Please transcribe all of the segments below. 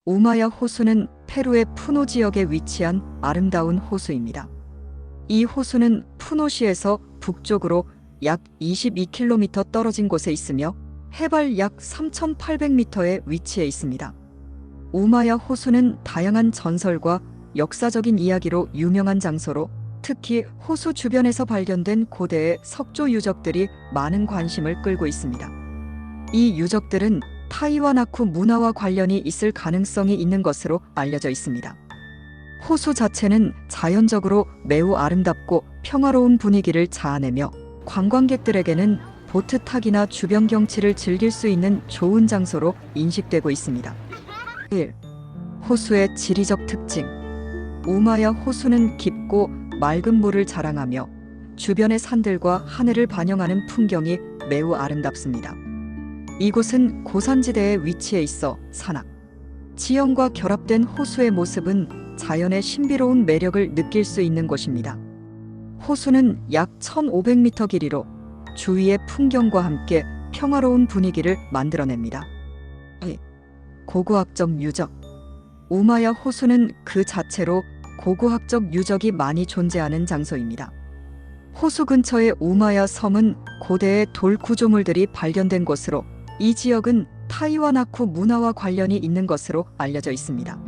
우마야 호수는 페루의 푸노 지역에 위치한 아름다운 호수입니다. 이 호수는 푸노시에서 북쪽으로 약 22km 떨어진 곳에 있으며 해발 약 3,800m에 위치해 있습니다. 우마야 호수는 다양한 전설과 역사적인 이야기로 유명한 장소로 특히 호수 주변에서 발견된 고대의 석조 유적들이 많은 관심을 끌고 있습니다. 이 유적들은 타이와나쿠 문화와 관련이 있을 가능성이 있는 것으로 알려져 있습니다. 호수 자체는 자연적으로 매우 아름답고 평화로운 분위기를 자아내며 관광객들에게는 보트 타기나 주변 경치를 즐길 수 있는 좋은 장소로 인식되고 있습니다. 1. 호수의 지리적 특징. 우마야 호수는 깊고 맑은 물을 자랑하며 주변의 산들과 하늘을 반영하는 풍경이 매우 아름답습니다. 이곳은 고산지대에 위치해 있어 산악, 지형과 결합된 호수의 모습은 자연의 신비로운 매력을 느낄 수 있는 곳입니다. 호수는 약 1,500m 길이로 주위의 풍경과 함께 평화로운 분위기를 만들어냅니다. 고고학적 유적. 우마야 호수는 그 자체로 고고학적 유적이 많이 존재하는 장소입니다. 호수 근처의 우마야 섬은 고대의 돌 구조물들이 발견된 곳으로 이 지역은 타이와나쿠 문화와 관련이 있는 것으로 알려져 있습니다.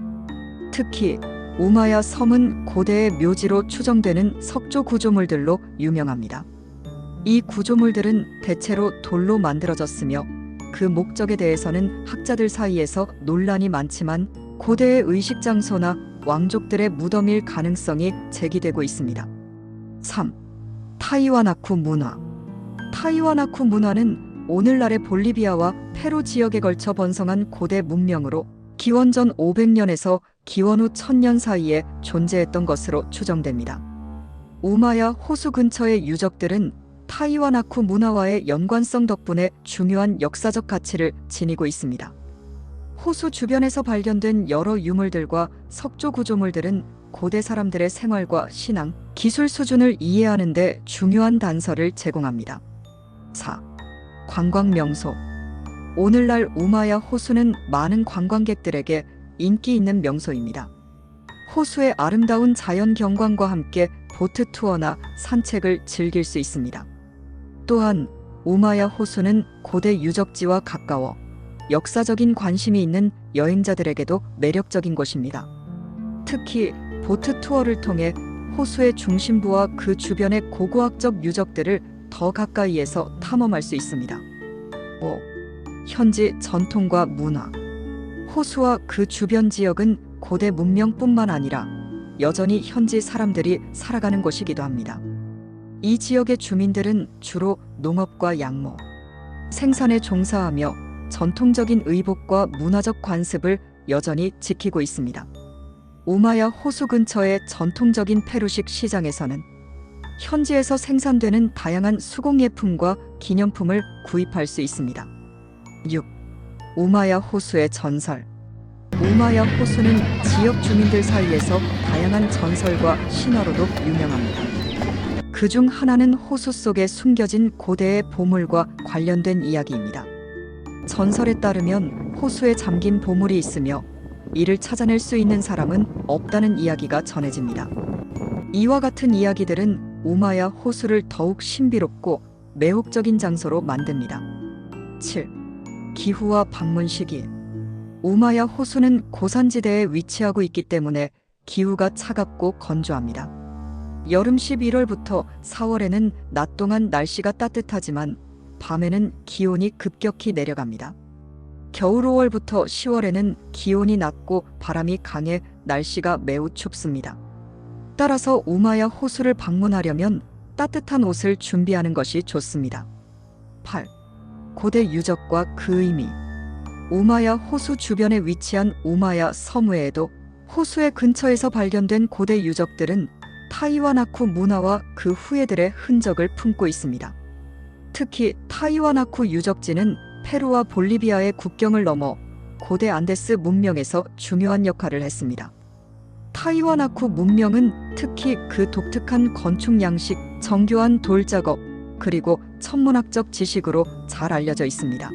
특히 우마야 섬은 고대의 묘지로 추정되는 석조 구조물들로 유명합니다. 이 구조물들은 대체로 돌로 만들어졌으며 그 목적에 대해서는 학자들 사이에서 논란이 많지만 고대의 의식 장소나 왕족들의 무덤일 가능성이 제기되고 있습니다. 3. 타이와나쿠 문화. 타이와나쿠 문화는 오늘날의 볼리비아와 페루 지역에 걸쳐 번성한 고대 문명으로 기원전 500년에서 기원 후 1000년 사이에 존재했던 것으로 추정됩니다. 우마야 호수 근처의 유적들은 타이와나쿠 문화와의 연관성 덕분에 중요한 역사적 가치를 지니고 있습니다. 호수 주변에서 발견된 여러 유물들과 석조 구조물들은 고대 사람들의 생활과 신앙, 기술 수준을 이해하는 데 중요한 단서를 제공합니다. 4. 관광 명소. 오늘날 우마야 호수는 많은 관광객들에게 인기 있는 명소입니다. 호수의 아름다운 자연 경관과 함께 보트 투어나 산책을 즐길 수 있습니다. 또한 우마야 호수는 고대 유적지와 가까워 역사적인 관심이 있는 여행자들에게도 매력적인 곳입니다. 특히 보트 투어를 통해 호수의 중심부와 그 주변의 고고학적 유적들을 더 가까이에서 탐험할 수 있습니다. 5. 현지 전통과 문화. 호수와 그 주변 지역은 고대 문명뿐만 아니라 여전히 현지 사람들이 살아가는 곳이기도 합니다. 이 지역의 주민들은 주로 농업과 양모, 생산에 종사하며 전통적인 의복과 문화적 관습을 여전히 지키고 있습니다. 우마야 호수 근처의 전통적인 페루식 시장에서는 현지에서 생산되는 다양한 수공예품과 기념품을 구입할 수 있습니다. 6. 우마야 호수의 전설. 우마야 호수는 지역 주민들 사이에서 다양한 전설과 신화로도 유명합니다. 그중 하나는 호수 속에 숨겨진 고대의 보물과 관련된 이야기입니다. 전설에 따르면 호수에 잠긴 보물이 있으며 이를 찾아낼 수 있는 사람은 없다는 이야기가 전해집니다. 이와 같은 이야기들은 우마야 호수를 더욱 신비롭고 매혹적인 장소로 만듭니다. 7. 기후와 방문 시기. 우마야 호수는 고산지대에 위치하고 있기 때문에 기후가 차갑고 건조합니다. 여름 11월부터 4월에는 낮 동안 날씨가 따뜻하지만 밤에는 기온이 급격히 내려갑니다. 겨울 5월부터 10월에는 기온이 낮고 바람이 강해 날씨가 매우 춥습니다. 따라서 우마야 호수를 방문하려면 따뜻한 옷을 준비하는 것이 좋습니다. 8. 고대 유적과 그 의미. 우마야 호수 주변에 위치한 우마야 섬 외에도 호수의 근처에서 발견된 고대 유적들은 타이와나쿠 문화와 그 후예들의 흔적을 품고 있습니다. 특히 타이와나쿠 유적지는 페루와 볼리비아의 국경을 넘어 고대 안데스 문명에서 중요한 역할을 했습니다. 타이와나쿠 문명은 특히 그 독특한 건축 양식, 정교한 돌 작업, 그리고 천문학적 지식으로 잘 알려져 있습니다.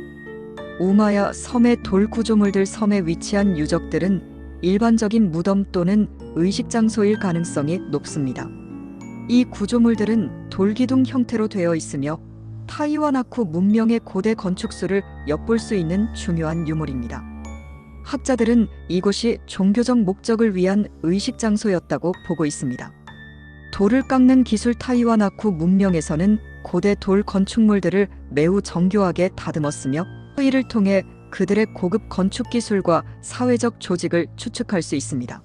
우마야 섬의 돌 구조물들. 섬에 위치한 유적들은 일반적인 무덤 또는 의식 장소일 가능성이 높습니다. 이 구조물들은 돌기둥 형태로 되어 있으며 타이와나쿠 문명의 고대 건축수를 엿볼 수 있는 중요한 유물입니다. 학자들은 이곳이 종교적 목적을 위한 의식 장소였다고 보고 있습니다. 돌을 깎는 기술. 타이와나쿠 문명에서는 고대 돌 건축물들을 매우 정교하게 다듬었으며 이를 통해 그들의 고급 건축 기술과 사회적 조직을 추측할 수 있습니다.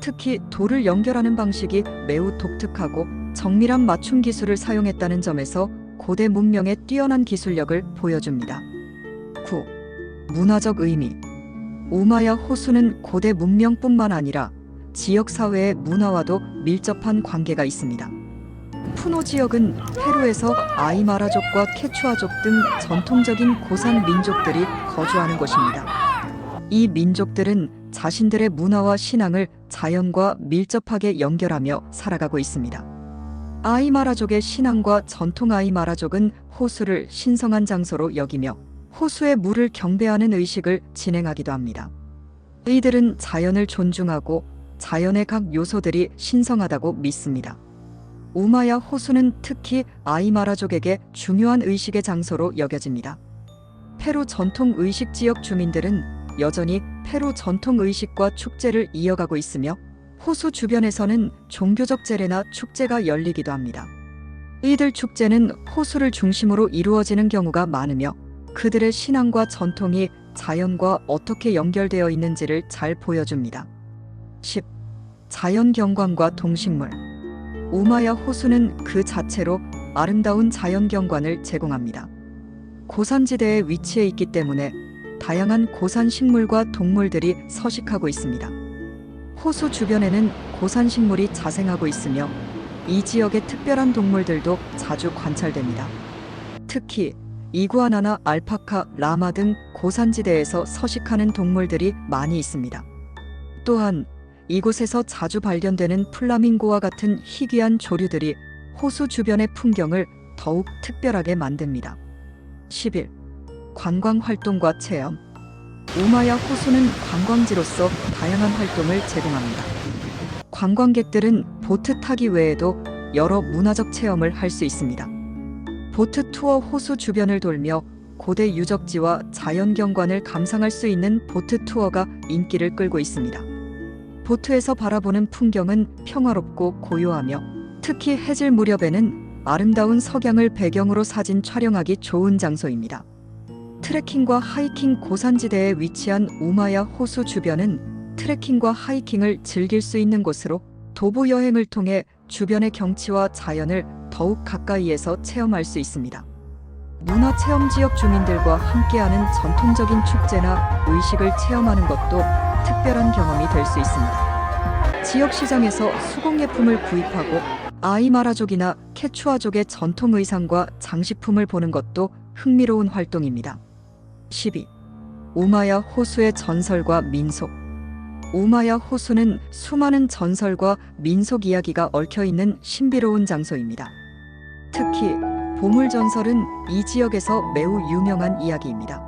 특히 돌을 연결하는 방식이 매우 독특하고 정밀한 맞춤 기술을 사용했다는 점에서 고대 문명의 뛰어난 기술력을 보여줍니다. 9. 문화적 의미. 우마야 호수는 고대 문명뿐만 아니라 지역 사회의 문화와도 밀접한 관계가 있습니다. 푸노 지역은 페루에서 아이마라족과 케추아족 등 전통적인 고산 민족들이 거주하는 곳입니다. 이 민족들은 자신들의 문화와 신앙을 자연과 밀접하게 연결하며 살아가고 있습니다. 아이마라족의 신앙과 전통. 아이마라족은 호수를 신성한 장소로 여기며 호수의 물을 경배하는 의식을 진행하기도 합니다. 이들은 자연을 존중하고 자연의 각 요소들이 신성하다고 믿습니다. 우마야 호수는 특히 아이마라족에게 중요한 의식의 장소로 여겨집니다. 페루 전통 의식. 지역 주민들은 여전히 페루 전통 의식과 축제를 이어가고 있으며 호수 주변에서는 종교적 제례나 축제가 열리기도 합니다. 이들 축제는 호수를 중심으로 이루어지는 경우가 많으며 그들의 신앙과 전통이 자연과 어떻게 연결되어 있는지를 잘 보여줍니다. 10. 자연 경관과 동식물. 우마야 호수는 그 자체로 아름다운 자연 경관을 제공합니다. 고산지대에 위치해 있기 때문에 다양한 고산 식물과 동물들이 서식하고 있습니다. 호수 주변에는 고산 식물이 자생하고 있으며 이 지역의 특별한 동물들도 자주 관찰됩니다. 특히 이구아나나 알파카, 라마 등 고산지대에서 서식하는 동물들이 많이 있습니다. 또한 이곳에서 자주 발견되는 플라밍고와 같은 희귀한 조류들이 호수 주변의 풍경을 더욱 특별하게 만듭니다. 11. 관광 활동과 체험. 우마야 호수는 관광지로서 다양한 활동을 제공합니다. 관광객들은 보트 타기 외에도 여러 문화적 체험을 할 수 있습니다. 보트 투어. 호수 주변을 돌며 고대 유적지와 자연 경관을 감상할 수 있는 보트 투어가 인기를 끌고 있습니다. 보트에서 바라보는 풍경은 평화롭고 고요하며 특히 해질 무렵에는 아름다운 석양을 배경으로 사진 촬영하기 좋은 장소입니다. 트레킹과 하이킹. 고산지대에 위치한 우마야 호수 주변은 트레킹과 하이킹을 즐길 수 있는 곳으로 도보 여행을 통해 주변의 경치와 자연을 더욱 가까이에서 체험할 수 있습니다. 문화체험. 지역 주민들과 함께하는 전통적인 축제나 의식을 체험하는 것도 특별한 경험이 될 수 있습니다. 지역 시장에서 수공예품을 구입하고 아이마라족이나 케추아족의 전통 의상과 장식품을 보는 것도 흥미로운 활동입니다. 12. 우마야 호수의 전설과 민속. 우마야 호수는 수많은 전설과 민속 이야기가 얽혀있는 신비로운 장소입니다. 특히 보물전설은 이 지역에서 매우 유명한 이야기입니다.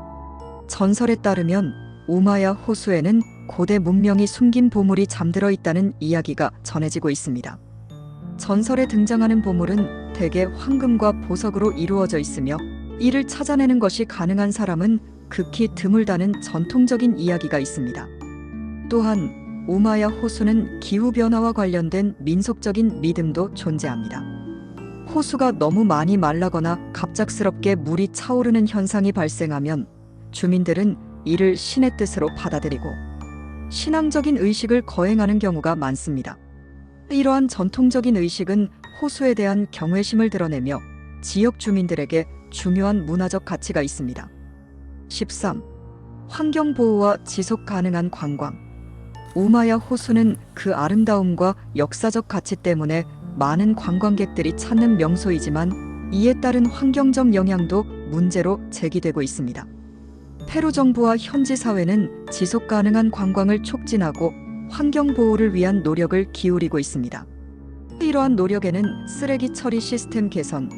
전설에 따르면 우마야 호수에는 고대 문명이 숨긴 보물이 잠들어 있다는 이야기가 전해지고 있습니다. 전설에 등장하는 보물은 대개 황금과 보석으로 이루어져 있으며 이를 찾아내는 것이 가능한 사람은 극히 드물다는 전통적인 이야기가 있습니다. 또한 우마야 호수는 기후변화와 관련된 민속적인 믿음도 존재합니다. 호수가 너무 많이 말라거나 갑작스럽게 물이 차오르는 현상이 발생하면 주민들은 이를 신의 뜻으로 받아들이고 신앙적인 의식을 거행하는 경우가 많습니다. 이러한 전통적인 의식은 호수에 대한 경외심을 드러내며 지역 주민들에게 중요한 문화적 가치가 있습니다. 13. 환경보호와 지속 가능한 관광. 우마야 호수는 그 아름다움과 역사적 가치 때문에 많은 관광객들이 찾는 명소이지만 이에 따른 환경적 영향도 문제로 제기되고 있습니다. 페루 정부와 현지 사회는 지속 가능한 관광을 촉진하고 환경 보호를 위한 노력을 기울이고 있습니다. 이러한 노력에는 쓰레기 처리 시스템 개선,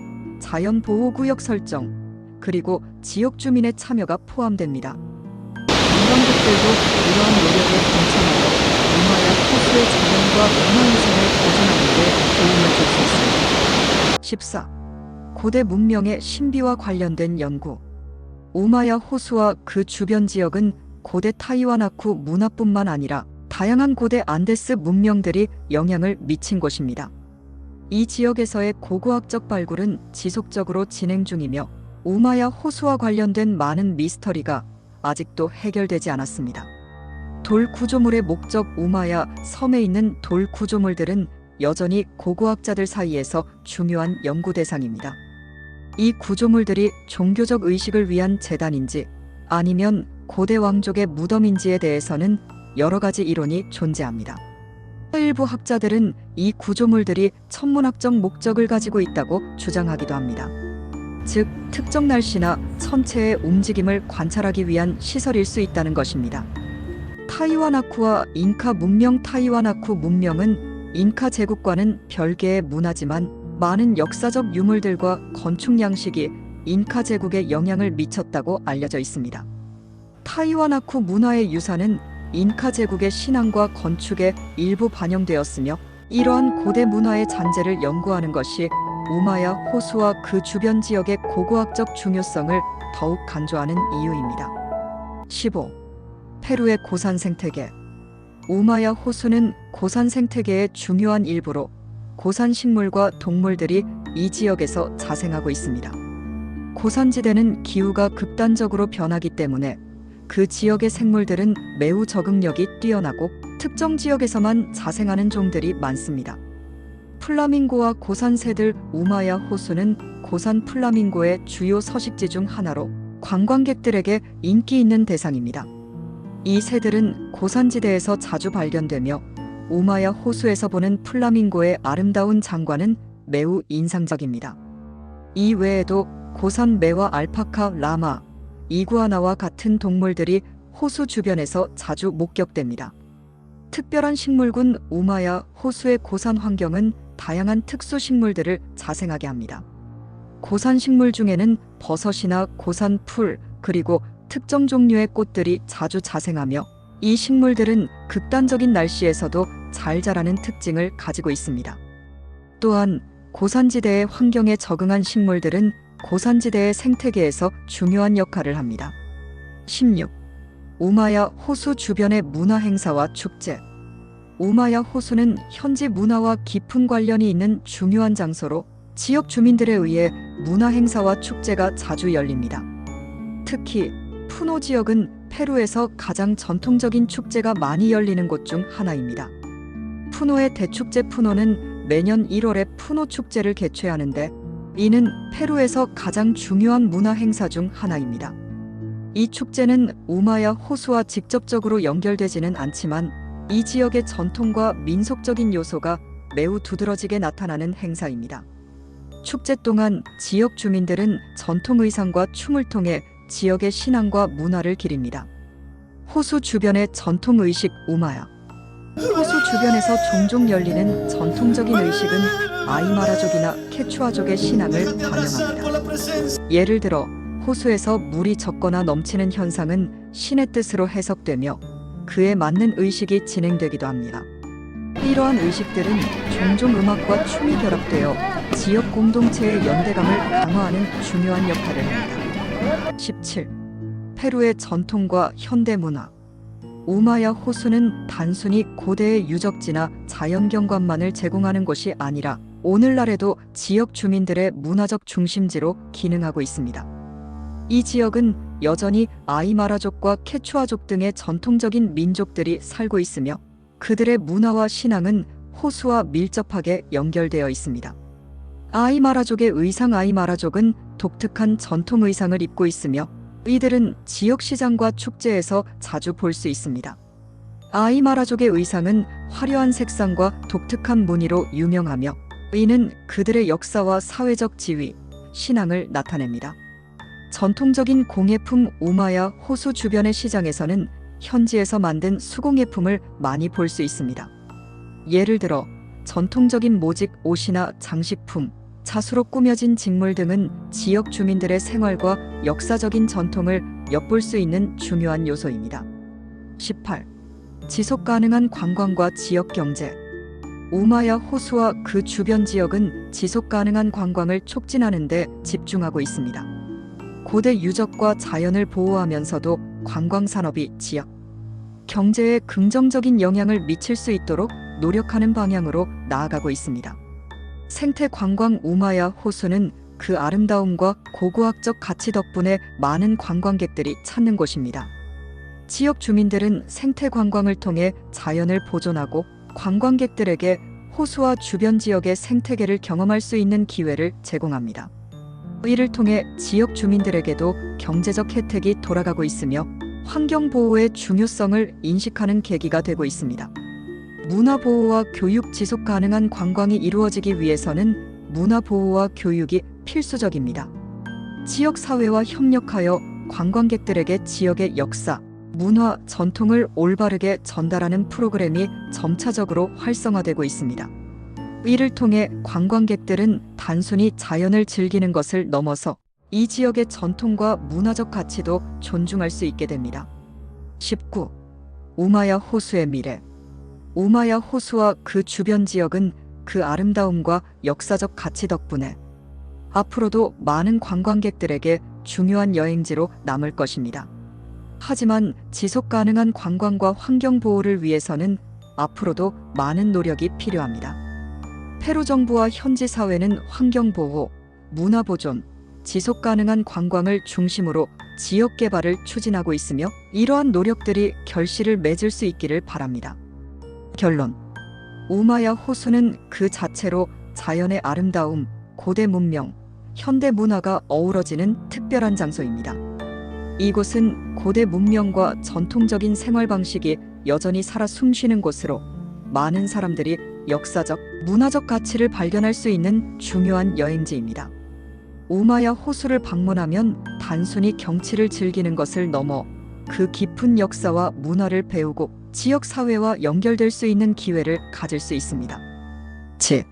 자연 보호구역 설정, 그리고 지역 주민의 참여가 포함됩니다. 관광객들도 이러한 노력에 동참하여 우마야 호수의 자연과 문화유산을 보존하는 데 도움을 줄 수 있습니다. 14. 고대 문명의 신비와 관련된 연구. 우마야 호수와 그 주변 지역은 고대 타이와나쿠 문화뿐만 아니라 다양한 고대 안데스 문명들이 영향을 미친 곳입니다. 이 지역에서의 고고학적 발굴은 지속적으로 진행 중이며 우마야 호수와 관련된 많은 미스터리가 아직도 해결되지 않았습니다. 돌 구조물의 목적. 우마야 섬에 있는 돌 구조물들은 여전히 고고학자들 사이에서 중요한 연구 대상입니다. 이 구조물들이 종교적 의식을 위한 제단인지 아니면 고대 왕족의 무덤인지에 대해서는 여러 가지 이론이 존재합니다. 일부 학자들은 이 구조물들이 천문학적 목적을 가지고 있다고 주장하기도 합니다. 즉, 특정 날씨나 천체의 움직임을 관찰하기 위한 시설일 수 있다는 것입니다. 타이와나쿠와 잉카 문명. 타이와나쿠 문명은 잉카 제국과는 별개의 문화지만 많은 역사적 유물들과 건축 양식이 잉카 제국에 영향을 미쳤다고 알려져 있습니다. 타이와나쿠 문화의 유산은 잉카 제국의 신앙과 건축에 일부 반영되었으며 이러한 고대 문화의 잔재를 연구하는 것이 우마야 호수와 그 주변 지역의 고고학적 중요성을 더욱 강조하는 이유입니다. 15. 페루의 고산 생태계. 우마야 호수는 고산 생태계의 중요한 일부로 고산 식물과 동물들이 이 지역에서 자생하고 있습니다. 고산지대는 기후가 극단적으로 변하기 때문에 그 지역의 생물들은 매우 적응력이 뛰어나고 특정 지역에서만 자생하는 종들이 많습니다. 플라밍고와 고산새들. 우마야 호수는 고산 플라밍고의 주요 서식지 중 하나로 관광객들에게 인기 있는 대상입니다. 이 새들은 고산지대에서 자주 발견되며 우마야 호수에서 보는 플라밍고의 아름다운 장관은 매우 인상적입니다. 이 외에도 고산 매와 알파카, 라마, 이구아나와 같은 동물들이 호수 주변에서 자주 목격됩니다. 특별한 식물군. 우마야 호수의 고산 환경은 다양한 특수 식물들을 자생하게 합니다. 고산 식물 중에는 버섯이나 고산 풀, 그리고 특정 종류의 꽃들이 자주 자생하며 이 식물들은 극단적인 날씨에서도 잘 자라는 특징을 가지고 있습니다. 또한 고산지대의 환경에 적응한 식물들은 고산지대의 생태계에서 중요한 역할을 합니다. 16. 우마야 호수 주변의 문화 행사와 축제. 우마야 호수는 현지 문화와 깊은 관련이 있는 중요한 장소로 지역 주민들에 의해 문화 행사와 축제가 자주 열립니다. 특히 푸노 지역은 페루에서 가장 전통적인 축제가 많이 열리는 곳 중 하나입니다. 푸노의 대축제. 푸노는 매년 1월에 푸노 축제를 개최하는데 이는 페루에서 가장 중요한 문화 행사 중 하나입니다. 이 축제는 우마야 호수와 직접적으로 연결되지는 않지만 이 지역의 전통과 민속적인 요소가 매우 두드러지게 나타나는 행사입니다. 축제 동안 지역 주민들은 전통 의상과 춤을 통해 지역의 신앙과 문화를 기립니다. 호수 주변의 전통 의식. 우마야 호수 주변에서 종종 열리는 전통적인 의식은 아이마라족이나 케추아족의 신앙을 반영합니다. 예를 들어 호수에서 물이 적거나 넘치는 현상은 신의 뜻으로 해석되며 그에 맞는 의식이 진행되기도 합니다. 이러한 의식들은 종종 음악과 춤이 결합되어 지역 공동체의 연대감을 강화하는 중요한 역할을 합니다. 17. 페루의 전통과 현대 문화. 우마야 호수는 단순히 고대의 유적지나 자연경관만을 제공하는 곳이 아니라 오늘날에도 지역 주민들의 문화적 중심지로 기능하고 있습니다. 이 지역은 여전히 아이마라족과 케추아족 등의 전통적인 민족들이 살고 있으며 그들의 문화와 신앙은 호수와 밀접하게 연결되어 있습니다. 아이마라족의 의상. 아이마라족은 독특한 전통 의상을 입고 있으며 이들은 지역 시장과 축제에서 자주 볼 수 있습니다. 아이마라족의 의상은 화려한 색상과 독특한 무늬로 유명하며 이는 그들의 역사와 사회적 지위, 신앙을 나타냅니다. 전통적인 공예품. 우마야 호수 주변의 시장에서는 현지에서 만든 수공예품을 많이 볼 수 있습니다. 예를 들어 전통적인 모직 옷이나 장식품, 자수로 꾸며진 직물 등은 지역 주민들의 생활과 역사적인 전통을 엿볼 수 있는 중요한 요소입니다. 18. 지속 가능한 관광과 지역 경제. 우마야 호수와 그 주변 지역은 지속 가능한 관광을 촉진하는 데 집중하고 있습니다. 고대 유적과 자연을 보호하면서도 관광 산업이 지역 경제에 긍정적인 영향을 미칠 수 있도록 노력하는 방향으로 나아가고 있습니다. 생태 관광 우마야 호수는 그 아름다움과 고고학적 가치 덕분에 많은 관광객들이 찾는 곳입니다. 지역 주민들은 생태 관광을 통해 자연을 보존하고 관광객들에게 호수와 주변 지역의 생태계를 경험할 수 있는 기회를 제공합니다. 이를 통해 지역 주민들에게도 경제적 혜택이 돌아가고 있으며 환경보호의 중요성을 인식하는 계기가 되고 있습니다. 문화보호와 교육 지속 가능한 관광이 이루어지기 위해서는 문화보호와 교육이 필수적입니다. 지역사회와 협력하여 관광객들에게 지역의 역사, 문화, 전통을 올바르게 전달하는 프로그램이 점차적으로 활성화되고 있습니다. 이를 통해 관광객들은 단순히 자연을 즐기는 것을 넘어서 이 지역의 전통과 문화적 가치도 존중할 수 있게 됩니다. 19. 우마야 호수의 미래. 우마야 호수와 그 주변 지역은 그 아름다움과 역사적 가치 덕분에 앞으로도 많은 관광객들에게 중요한 여행지로 남을 것입니다. 하지만 지속 가능한 관광과 환경 보호를 위해서는 앞으로도 많은 노력이 필요합니다. 페루 정부와 현지 사회는 환경 보호, 문화 보존, 지속 가능한 관광을 중심으로 지역 개발을 추진하고 있으며 이러한 노력들이 결실을 맺을 수 있기를 바랍니다. 결론. 우마야 호수는 그 자체로 자연의 아름다움, 고대 문명, 현대 문화가 어우러지는 특별한 장소입니다. 이곳은 고대 문명과 전통적인 생활 방식이 여전히 살아 숨쉬는 곳으로 많은 사람들이 역사적, 문화적 가치를 발견할 수 있는 중요한 여행지입니다. 우마야 호수를 방문하면 단순히 경치를 즐기는 것을 넘어 그 깊은 역사와 문화를 배우고 지역 사회와 연결될 수 있는 기회를 가질 수 있습니다. 즉,